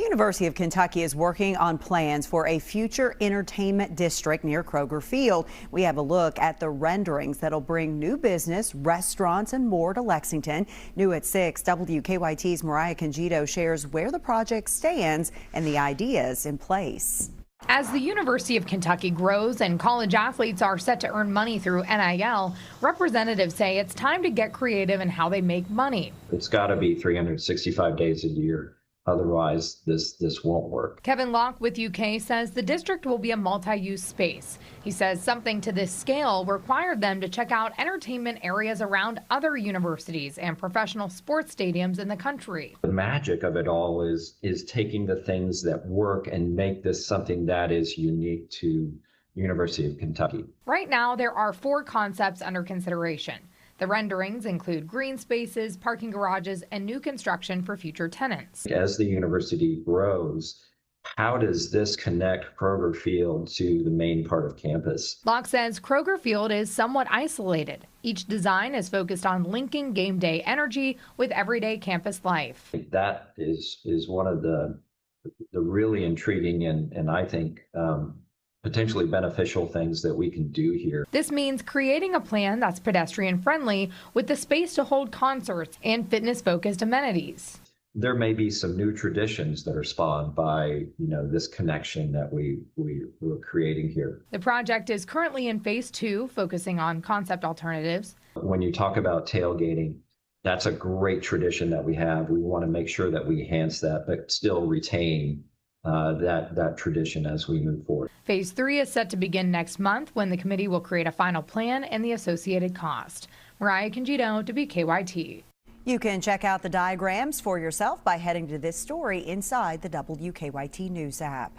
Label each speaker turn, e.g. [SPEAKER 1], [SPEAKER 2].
[SPEAKER 1] The University of Kentucky is working on plans for a future entertainment district near Kroger Field. We have a look at the renderings that'll bring new business, restaurants, and more to Lexington. New at 6, WKYT's Mariah Congito shares where the project stands and the ideas in place.
[SPEAKER 2] As the University of Kentucky grows and college athletes are set to earn money through NIL, representatives say it's time to get creative in how they make money.
[SPEAKER 3] It's got to be 365 days a year. Otherwise, this won't work.
[SPEAKER 2] Kevin Locke with UK says the district will be a multi-use space. He says something to this scale required them to check out entertainment areas around other universities and professional sports stadiums in the country.
[SPEAKER 3] The magic of it all is taking the things that work and make this something that is unique to University of Kentucky.
[SPEAKER 2] Right now, there are 4 concepts under consideration. The renderings include green spaces, parking garages, and new construction for future tenants.
[SPEAKER 3] As the university grows, how does this connect Kroger Field to the main part of campus?
[SPEAKER 2] Locke says Kroger Field is somewhat isolated. Each design is focused on linking game day energy with everyday campus life.
[SPEAKER 3] That is one of the really intriguing and I think potentially beneficial things that we can do here.
[SPEAKER 2] This means creating a plan that's pedestrian friendly with the space to hold concerts and fitness focused amenities.
[SPEAKER 3] There may be some new traditions that are spawned by, this connection that we're creating here.
[SPEAKER 2] The project is currently in phase 2, focusing on concept alternatives.
[SPEAKER 3] When you talk about tailgating, that's a great tradition that we have. We want to make sure that we enhance that, but still retain that tradition as we move forward.
[SPEAKER 2] Phase 3 is set to begin next month when the committee will create a final plan and the associated cost. Mariah Congito, WKYT.
[SPEAKER 1] You can check out the diagrams for yourself by heading to this story inside the WKYT News app.